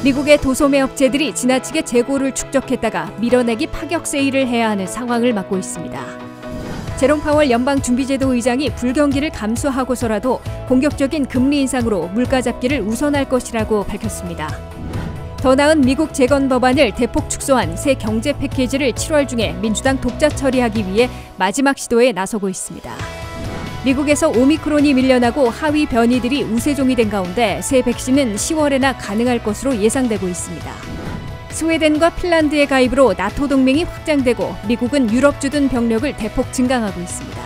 미국의 도소매 업체들이 지나치게 재고를 축적했다가 밀어내기 파격 세일을 해야 하는 상황을 맞고 있습니다. 제롬 파월 연방준비제도 의장이 불경기를 감수하고서라도 공격적인 금리 인상으로 물가 잡기를 우선할 것이라고 밝혔습니다. 더 나은 미국 재건 법안을 대폭 축소한 새 경제 패키지를 7월 중에 민주당 독자 처리하기 위해 마지막 시도에 나서고 있습니다. 미국에서 오미크론이 밀려나고 하위 변이들이 우세종이 된 가운데 새 백신은 10월에나 가능할 것으로 예상되고 있습니다. 스웨덴과 핀란드의 가입으로 나토 동맹이 확장되고 미국은 유럽 주둔 병력을 대폭 증강하고 있습니다.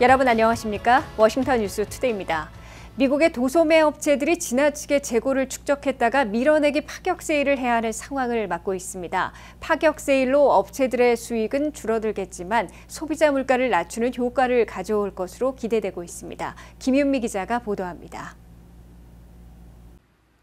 여러분 안녕하십니까? 워싱턴 뉴스 투데이입니다. 미국의 도소매 업체들이 지나치게 재고를 축적했다가 밀어내기 파격 세일을 해야 하는 상황을 맞고 있습니다. 파격 세일로 업체들의 수익은 줄어들겠지만 소비자 물가를 낮추는 효과를 가져올 것으로 기대되고 있습니다. 김윤미 기자가 보도합니다.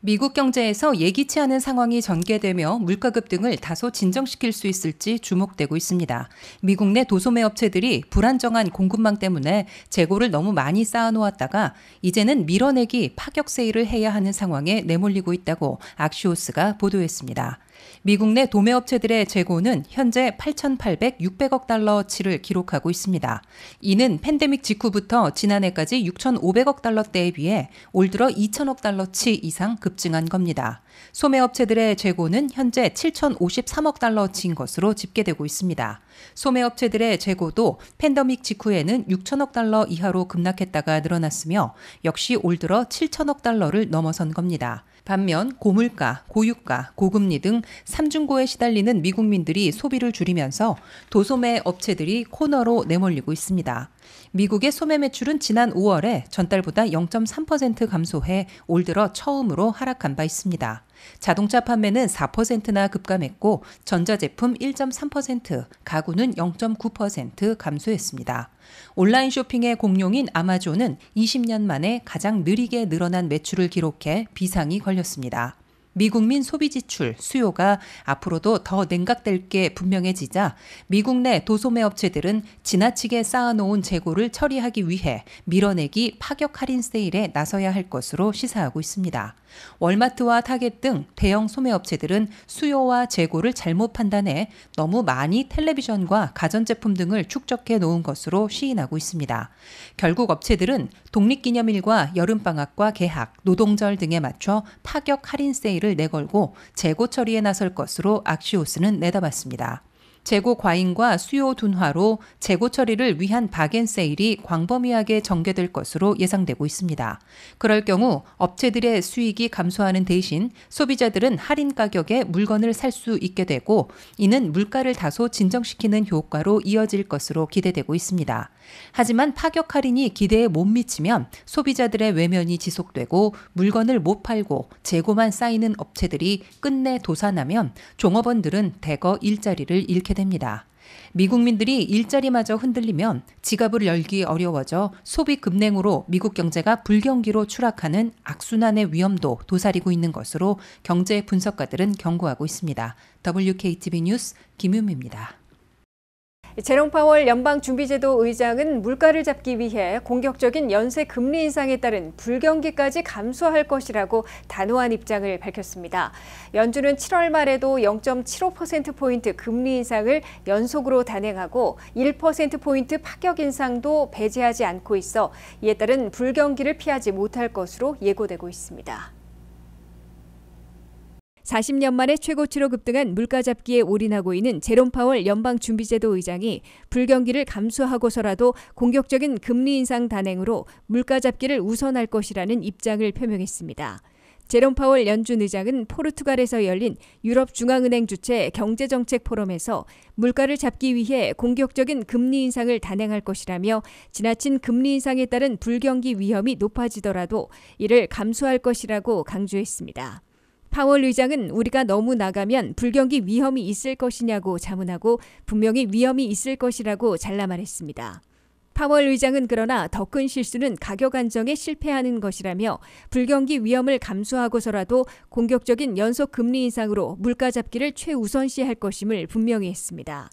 미국 경제에서 예기치 않은 상황이 전개되며 물가 급등을 다소 진정시킬 수 있을지 주목되고 있습니다. 미국 내 도소매 업체들이 불안정한 공급망 때문에 재고를 너무 많이 쌓아놓았다가 이제는 밀어내기 파격 세일을 해야 하는 상황에 내몰리고 있다고 악시오스가 보도했습니다. 미국 내 도매업체들의 재고는 현재 8,800-600억 달러치를 기록하고 있습니다. 이는 팬데믹 직후부터 지난해까지 6,500억 달러대에 비해 올 들어 2,000억 달러치 이상 급증한 겁니다. 소매업체들의 재고는 현재 7,053억 달러치인 것으로 집계되고 있습니다. 소매업체들의 재고도 팬데믹 직후에는 6천억 달러 이하로 급락했다가 늘어났으며 역시 올 들어 7천억 달러를 넘어선 겁니다. 반면 고물가, 고유가, 고금리 등 삼중고에 시달리는 미국민들이 소비를 줄이면서 도소매 업체들이 코너로 내몰리고 있습니다. 미국의 소매 매출은 지난 5월에 전달보다 0.3% 감소해 올 들어 처음으로 하락한 바 있습니다. 자동차 판매는 4%나 급감했고 전자제품 1.3%, 가구는 0.9% 감소했습니다. 온라인 쇼핑의 공룡인 아마존은 20년 만에 가장 느리게 늘어난 매출을 기록해 비상이 걸렸습니다. 미국민 소비 지출, 수요가 앞으로도 더 냉각될 게 분명해지자 미국 내 도소매 업체들은 지나치게 쌓아놓은 재고를 처리하기 위해 밀어내기 파격 할인 세일에 나서야 할 것으로 시사하고 있습니다. 월마트와 타겟 등 대형 소매업체들은 수요와 재고를 잘못 판단해 너무 많이 텔레비전과 가전제품 등을 축적해 놓은 것으로 시인하고 있습니다. 결국 업체들은 독립기념일과 여름방학과 개학, 노동절 등에 맞춰 파격 할인 세일을 내걸고 재고 처리에 나설 것으로 악시오스는 내다봤습니다. 재고 과잉과 수요 둔화로 재고 처리를 위한 바겐 세일이 광범위하게 전개될 것으로 예상되고 있습니다. 그럴 경우 업체들의 수익이 감소하는 대신 소비자들은 할인 가격에 물건을 살 수 있게 되고 이는 물가를 다소 진정시키는 효과로 이어질 것으로 기대되고 있습니다. 하지만 파격 할인이 기대에 못 미치면 소비자들의 외면이 지속되고 물건을 못 팔고 재고만 쌓이는 업체들이 끝내 도산하면 종업원들은 대거 일자리를 잃게 됩니다. 미국민들이 일자리마저 흔들리면 지갑을 열기 어려워져 소비 급냉으로 미국 경제가 불경기로 추락하는 악순환의 위험도 도사리고 있는 것으로 경제 분석가들은 경고하고 있습니다. WKTV 뉴스 김윤미입니다. 제롬 파월 연방준비제도 의장은 물가를 잡기 위해 공격적인 연쇄 금리 인상에 따른 불경기까지 감수할 것이라고 단호한 입장을 밝혔습니다. 연준은 7월 말에도 0.75%포인트 금리 인상을 연속으로 단행하고 1%포인트 파격 인상도 배제하지 않고 있어 이에 따른 불경기를 피하지 못할 것으로 예고되고 있습니다. 40년 만에 최고치로 급등한 물가 잡기에 올인하고 있는 제롬 파월 연방준비제도 의장이 불경기를 감수하고서라도 공격적인 금리 인상 단행으로 물가 잡기를 우선할 것이라는 입장을 표명했습니다. 제롬 파월 연준 의장은 포르투갈에서 열린 유럽중앙은행 주최 경제정책 포럼에서 물가를 잡기 위해 공격적인 금리 인상을 단행할 것이라며 지나친 금리 인상에 따른 불경기 위험이 높아지더라도 이를 감수할 것이라고 강조했습니다. 파월 의장은 우리가 너무 나가면 불경기 위험이 있을 것이냐고 자문하고 분명히 위험이 있을 것이라고 잘라 말했습니다. 파월 의장은 그러나 더 큰 실수는 가격 안정에 실패하는 것이라며 불경기 위험을 감수하고서라도 공격적인 연속 금리 인상으로 물가 잡기를 최우선시할 것임을 분명히 했습니다.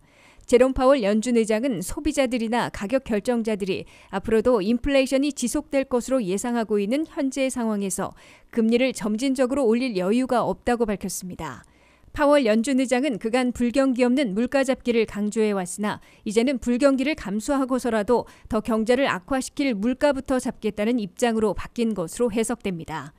제롬 파월 연준 의장은 소비자들이나 가격 결정자들이 앞으로도 인플레이션이 지속될 것으로 예상하고 있는 현재의 상황에서 금리를 점진적으로 올릴 여유가 없다고 밝혔습니다. 파월 연준 의장은 그간 불경기 없는 물가 잡기를 강조해 왔으나 이제는 불경기를 감수하고서라도 더 경제를 악화시킬 물가부터 잡겠다는 입장으로 바뀐 것으로 해석됩니다.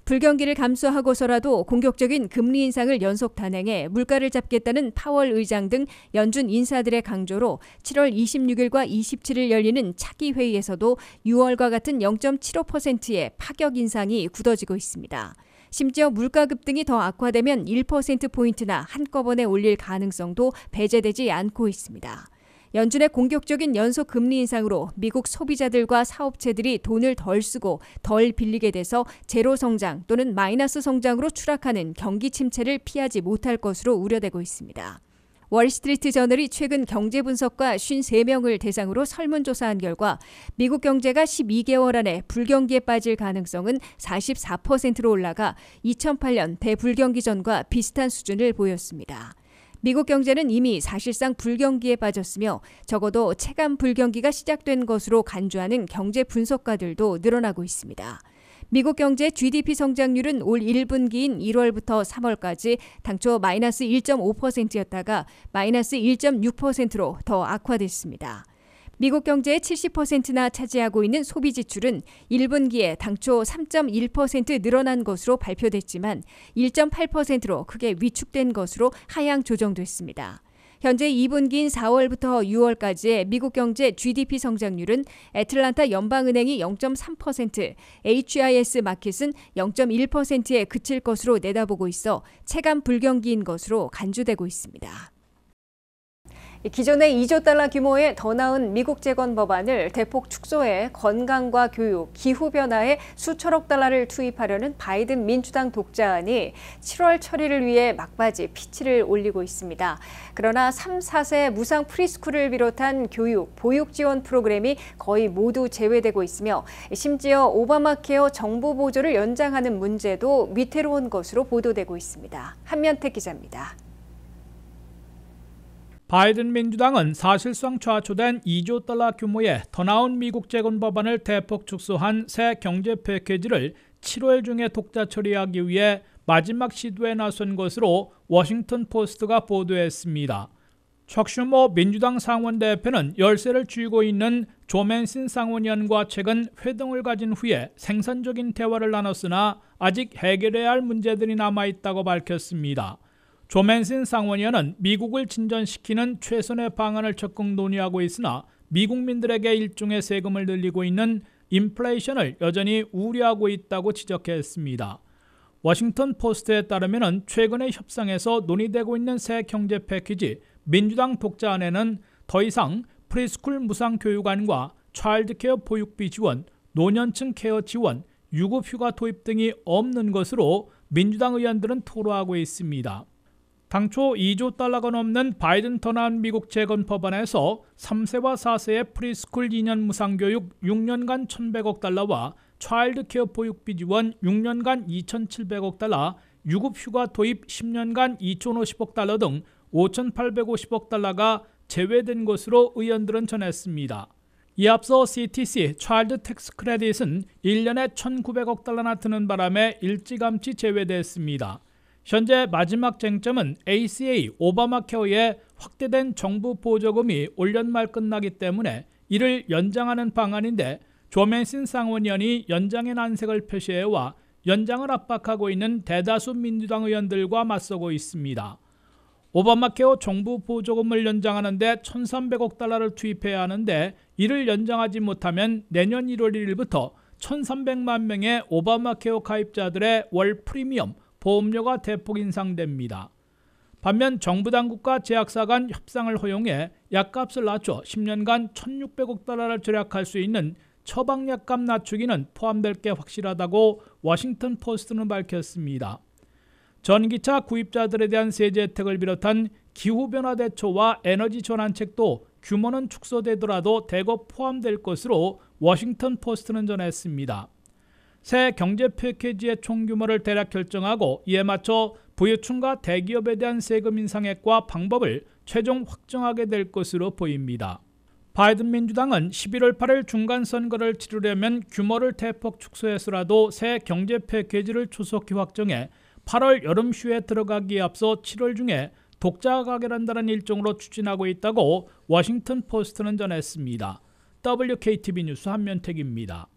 불경기를 감수하고서라도 공격적인 금리 인상을 연속 단행해 물가를 잡겠다는 파월 의장 등 연준 인사들의 강조로 7월 26일과 27일 열리는 차기 회의에서도 6월과 같은 0.75%의 파격 인상이 굳어지고 있습니다. 심지어 물가 급등이 더 악화되면 1%포인트나 한꺼번에 올릴 가능성도 배제되지 않고 있습니다. 연준의 공격적인 연속 금리 인상으로 미국 소비자들과 사업체들이 돈을 덜 쓰고 덜 빌리게 돼서 제로 성장 또는 마이너스 성장으로 추락하는 경기 침체를 피하지 못할 것으로 우려되고 있습니다. 월스트리트 저널이 최근 경제 분석가 53명을 대상으로 설문조사한 결과 미국 경제가 12개월 안에 불경기에 빠질 가능성은 44%로 올라가 2008년 대불경기 전과 비슷한 수준을 보였습니다. 미국 경제는 이미 사실상 불경기에 빠졌으며 적어도 체감 불경기가 시작된 것으로 간주하는 경제 분석가들도 늘어나고 있습니다. 미국 경제 GDP 성장률은 올 1분기인 1월부터 3월까지 당초 마이너스 1.5%였다가 마이너스 1.6%로 더 악화됐습니다. 미국 경제의 70%나 차지하고 있는 소비 지출은 1분기에 당초 3.1% 늘어난 것으로 발표됐지만 1.8%로 크게 위축된 것으로 하향 조정됐습니다. 현재 2분기인 4월부터 6월까지의 미국 경제 GDP 성장률은 애틀란타 연방은행이 0.3%, HIS 마켓은 0.1%에 그칠 것으로 내다보고 있어 체감 불경기인 것으로 간주되고 있습니다. 기존의 2조 달러 규모의 더 나은 미국 재건 법안을 대폭 축소해 건강과 교육, 기후변화에 수천억 달러를 투입하려는 바이든 민주당 독자안이 7월 처리를 위해 막바지 피치를 올리고 있습니다. 그러나 3, 4세 무상 프리스쿨을 비롯한 교육, 보육 지원 프로그램이 거의 모두 제외되고 있으며 심지어 오바마 케어 정부 보조를 연장하는 문제도 위태로운 것으로 보도되고 있습니다. 한면택 기자입니다. 바이든 민주당은 사실상 좌초된 2조 달러 규모의 더 나은 미국 재건 법안을 대폭 축소한 새 경제 패키지를 7월 중에 독자 처리하기 위해 마지막 시도에 나선 것으로 워싱턴 포스트가 보도했습니다. 척 슈머 민주당 상원 대표는 열세를 쥐고 있는 조 맨신 상원의원과 최근 회동을 가진 후에 생산적인 대화를 나눴으나 아직 해결해야 할 문제들이 남아있다고 밝혔습니다. 조 맨신 상원의원은 미국을 진전시키는 최선의 방안을 적극 논의하고 있으나 미국민들에게 일종의 세금을 늘리고 있는 인플레이션을 여전히 우려하고 있다고 지적했습니다. 워싱턴 포스트에 따르면 최근의 협상에서 논의되고 있는 새 경제 패키지 민주당 독자안에는 더 이상 프리스쿨 무상 교육안과 차일드케어 보육비 지원, 노년층 케어 지원, 유급휴가 도입 등이 없는 것으로 민주당 의원들은 토로하고 있습니다. 당초 2조 달러가 넘는 바이든 더 나은 미국 재건 법안에서 3세와 4세의 프리스쿨 2년 무상교육 6년간 1,100억 달러와 차일드 케어 보육비 지원 6년간 2,700억 달러, 유급휴가 도입 10년간 2,050억 달러 등 5,850억 달러가 제외된 것으로 의원들은 전했습니다. 이에 앞서 CTC 차일드 텍스 크레딧은 1년에 1,900억 달러나 드는 바람에 일찌감치 제외됐습니다. 현재 마지막 쟁점은 ACA 오바마 케어의 확대된 정부 보조금이 올 연말 끝나기 때문에 이를 연장하는 방안인데 조 맨신 상원의원이 연장의 난색을 표시해와 연장을 압박하고 있는 대다수 민주당 의원들과 맞서고 있습니다. 오바마 케어 정부 보조금을 연장하는 데 1,300억 달러를 투입해야 하는데 이를 연장하지 못하면 내년 1월 1일부터 1,300만 명의 오바마 케어 가입자들의 월 프리미엄 보험료가 대폭 인상됩니다. 반면 정부 당국과 제약사 간 협상을 허용해 약값을 낮춰 10년간 1,600억 달러를 절약할 수 있는 처방약값 낮추기는 포함될 게 확실하다고 워싱턴 포스트는 밝혔습니다. 전기차 구입자들에 대한 세제 혜택을 비롯한 기후변화 대처와 에너지 전환책도 규모는 축소되더라도 대거 포함될 것으로 워싱턴 포스트는 전했습니다. 새 경제 패키지의 총규모를 대략 결정하고 이에 맞춰 부유층과 대기업에 대한 세금 인상액과 방법을 최종 확정하게 될 것으로 보입니다. 바이든 민주당은 11월 8일 중간선거를 치르려면 규모를 대폭 축소해서라도 새 경제 패키지를 조속히 확정해 8월 여름 휴에 들어가기에 앞서 7월 중에 독자 가결한다는 일정으로 추진하고 있다고 워싱턴 포스트는 전했습니다. WKTV 뉴스 한면택입니다.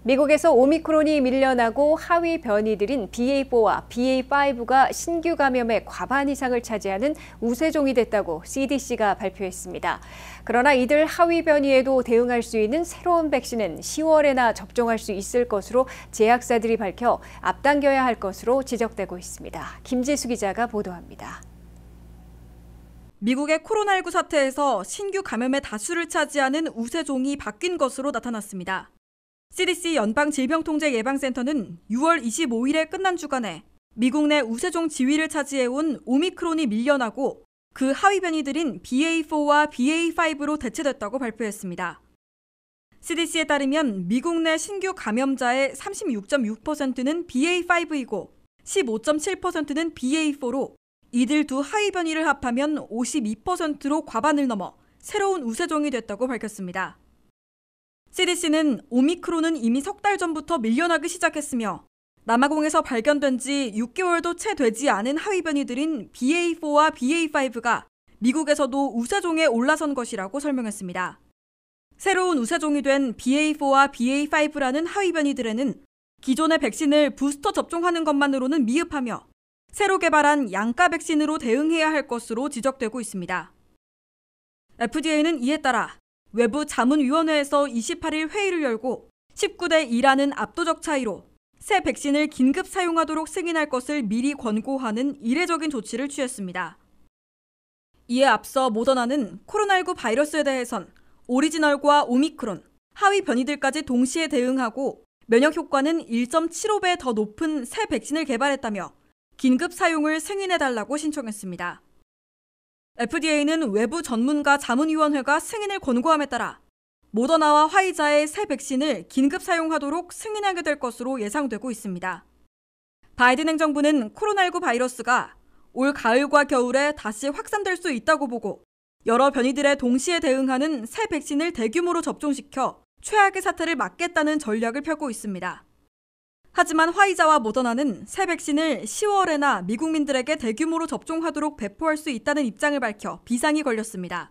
미국에서 오미크론이 밀려나고 하위 변이들인 BA4와 BA5가 신규 감염의 과반 이상을 차지하는 우세종이 됐다고 CDC가 발표했습니다. 그러나 이들 하위 변이에도 대응할 수 있는 새로운 백신은 10월에나 접종할 수 있을 것으로 제약사들이 밝혀 앞당겨야 할 것으로 지적되고 있습니다. 김지수 기자가 보도합니다. 미국의 코로나19 사태에서 신규 감염의 다수를 차지하는 우세종이 바뀐 것으로 나타났습니다. CDC 연방질병통제예방센터는 6월 25일에 끝난 주간에 미국 내 우세종 지위를 차지해온 오미크론이 밀려나고 그 하위 변이들인 BA4와 BA5로 대체됐다고 발표했습니다. CDC에 따르면 미국 내 신규 감염자의 36.6%는 BA5이고 15.7%는 BA4로 이들 두 하위 변이를 합하면 52%로 과반을 넘어 새로운 우세종이 됐다고 밝혔습니다. CDC는 오미크론은 이미 석 달 전부터 밀려나기 시작했으며 남아공에서 발견된 지 6개월도 채 되지 않은 하위 변이들인 BA4와 BA5가 미국에서도 우세종에 올라선 것이라고 설명했습니다. 새로운 우세종이 된 BA4와 BA5라는 하위 변이들에는 기존의 백신을 부스터 접종하는 것만으로는 미흡하며 새로 개발한 양가 백신으로 대응해야 할 것으로 지적되고 있습니다. FDA는 이에 따라 외부 자문위원회에서 28일 회의를 열고 19대 2라는 압도적 차이로 새 백신을 긴급 사용하도록 승인할 것을 미리 권고하는 이례적인 조치를 취했습니다. 이에 앞서 모더나는 코로나19 바이러스에 대해선 오리지널과 오미크론, 하위 변이들까지 동시에 대응하고 면역 효과는 1.75배 더 높은 새 백신을 개발했다며 긴급 사용을 승인해달라고 신청했습니다. FDA는 외부 전문가 자문위원회가 승인을 권고함에 따라 모더나와 화이자의 새 백신을 긴급 사용하도록 승인하게 될 것으로 예상되고 있습니다. 바이든 행정부는 코로나19 바이러스가 올 가을과 겨울에 다시 확산될 수 있다고 보고 여러 변이들에 동시에 대응하는 새 백신을 대규모로 접종시켜 최악의 사태를 막겠다는 전략을 펴고 있습니다. 하지만 화이자와 모더나는 새 백신을 10월에나 미국민들에게 대규모로 접종하도록 배포할 수 있다는 입장을 밝혀 비상이 걸렸습니다.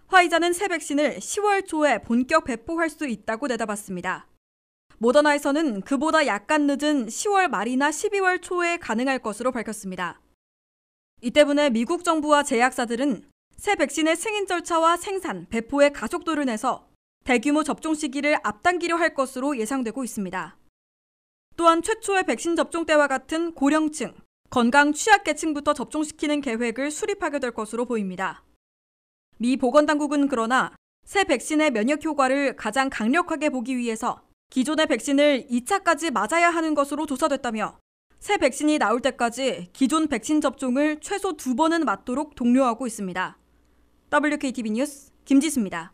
화이자는 새 백신을 10월 초에 본격 배포할 수 있다고 내다봤습니다. 모더나에서는 그보다 약간 늦은 10월 말이나 12월 초에 가능할 것으로 밝혔습니다. 이 때문에 미국 정부와 제약사들은 새 백신의 승인 절차와 생산, 배포의 가속도를 내서 대규모 접종 시기를 앞당기려 할 것으로 예상되고 있습니다. 또한 최초의 백신 접종 때와 같은 고령층, 건강 취약계층부터 접종시키는 계획을 수립하게 될 것으로 보입니다. 미 보건당국은 그러나 새 백신의 면역 효과를 가장 강력하게 보기 위해서 기존의 백신을 2차까지 맞아야 하는 것으로 조사됐다며 새 백신이 나올 때까지 기존 백신 접종을 최소 2번은 맞도록 독려하고 있습니다. WKTV 뉴스 김지수입니다.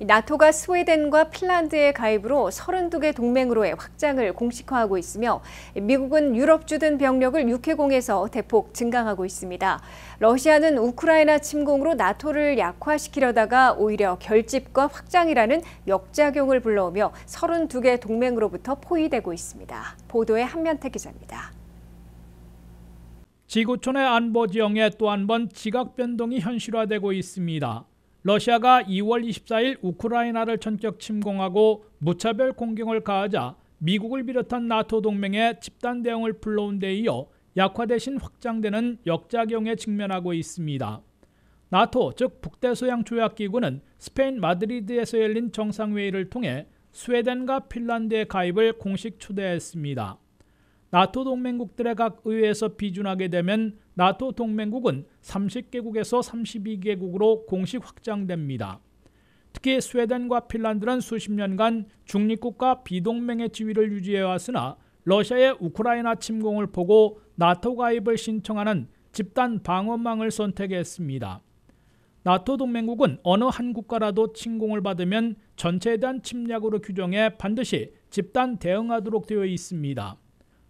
나토가 스웨덴과 핀란드의 가입으로 32개 동맹으로의 확장을 공식화하고 있으며 미국은 유럽 주둔 병력을 육해공에서 대폭 증강하고 있습니다. 러시아는 우크라이나 침공으로 나토를 약화시키려다가 오히려 결집과 확장이라는 역작용을 불러오며 32개 동맹으로부터 포위되고 있습니다. 보도에 한면택 기자입니다. 지구촌의 안보 지형에 또 한 번 지각 변동이 현실화되고 있습니다. 러시아가 2월 24일 우크라이나를 전격 침공하고 무차별 공격을 가하자 미국을 비롯한 나토 동맹의 집단 대응을 불러온 데 이어 약화 대신 확장되는 역작용에 직면하고 있습니다. 나토, 즉 북대서양 조약기구는 스페인 마드리드에서 열린 정상회의를 통해 스웨덴과 핀란드의 가입을 공식 초대했습니다. 나토 동맹국들의 각 의회에서 비준하게 되면 나토 동맹국은 30개국에서 32개국으로 공식 확장됩니다. 특히 스웨덴과 핀란드는 수십 년간 중립국가 비동맹의 지위를 유지해왔으나 러시아의 우크라이나 침공을 보고 나토 가입을 신청하는 집단 방어망을 선택했습니다. 나토 동맹국은 어느 한 국가라도 침공을 받으면 전체에 대한 침략으로 규정해 반드시 집단 대응하도록 되어 있습니다.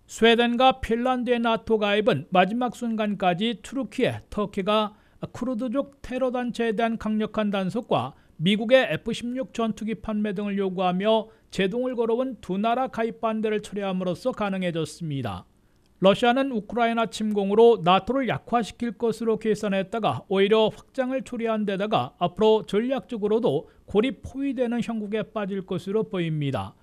스웨덴과 핀란드의 나토 가입은 마지막 순간까지 투르키에 터키가 쿠르드족 테러 단체에 대한 강력한 단속과 미국의 F-16 전투기 판매 등을 요구하며 제동을 걸어온 두 나라 가입 반대를 철회함으로써 가능해졌습니다. 러시아는 우크라이나 침공으로 나토를 약화시킬 것으로 계산했다가 오히려 확장을 초래한 데다가 앞으로 전략적으로도 고립 포위되는 형국에 빠질 것으로 보입니다.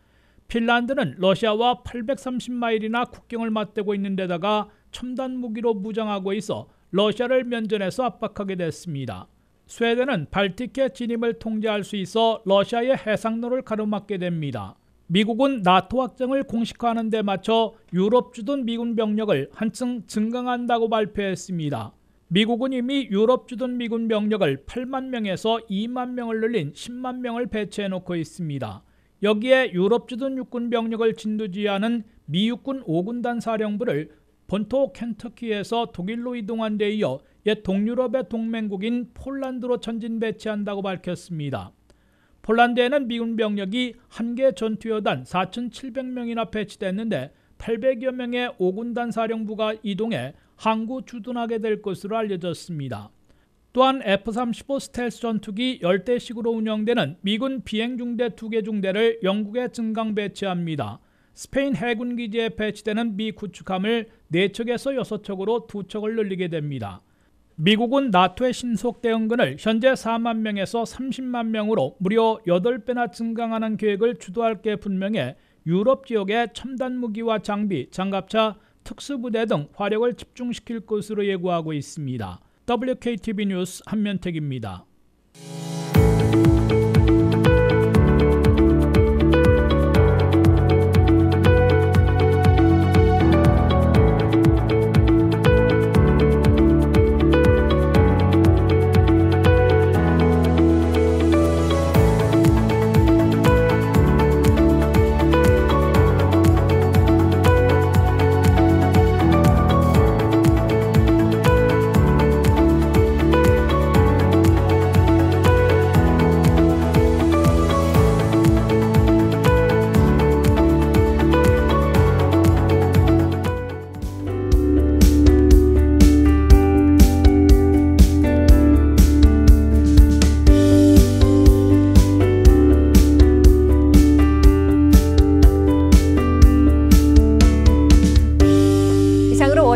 핀란드는 러시아와 830마일이나 국경을 맞대고 있는 데다가 첨단 무기로 무장하고 있어 러시아를 면전에서 압박하게 됐습니다. 스웨덴은 발틱해 진입을 통제할 수 있어 러시아의 해상로를 가로막게 됩니다. 미국은 나토 확장을 공식화하는 데 맞춰 유럽 주둔 미군 병력을 한층 증강한다고 발표했습니다. 미국은 이미 유럽 주둔 미군 병력을 8만 명에서 2만 명을 늘린 10만 명을 배치해놓고 있습니다. 여기에 유럽 주둔 육군 병력을 진두지휘하는 미 육군 5군단 사령부를 본토 켄터키에서 독일로 이동한 데 이어 옛 동유럽의 동맹국인 폴란드로 전진 배치한다고 밝혔습니다. 폴란드에는 미군 병력이 한 개 전투여단 4,700명이나 배치됐는데 800여 명의 5군단 사령부가 이동해 항구 주둔하게 될 것으로 알려졌습니다. 또한 F-35 스텔스 전투기 10대씩으로 운영되는 미군 비행중대 2개 중대를 영국에 증강 배치합니다. 스페인 해군 기지에 배치되는 미 구축함을 4척에서 6척으로 2척을 늘리게 됩니다. 미국은 나토의 신속 대응군을 현재 4만 명에서 30만 명으로 무려 8배나 증강하는 계획을 주도할 게 분명해 유럽 지역에 첨단 무기와 장비, 장갑차, 특수부대 등 화력을 집중시킬 것으로 예고하고 있습니다. WKTV 뉴스 한면택입니다.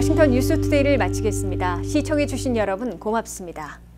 워싱턴 뉴스투데이를 마치겠습니다. 시청해주신 여러분 고맙습니다.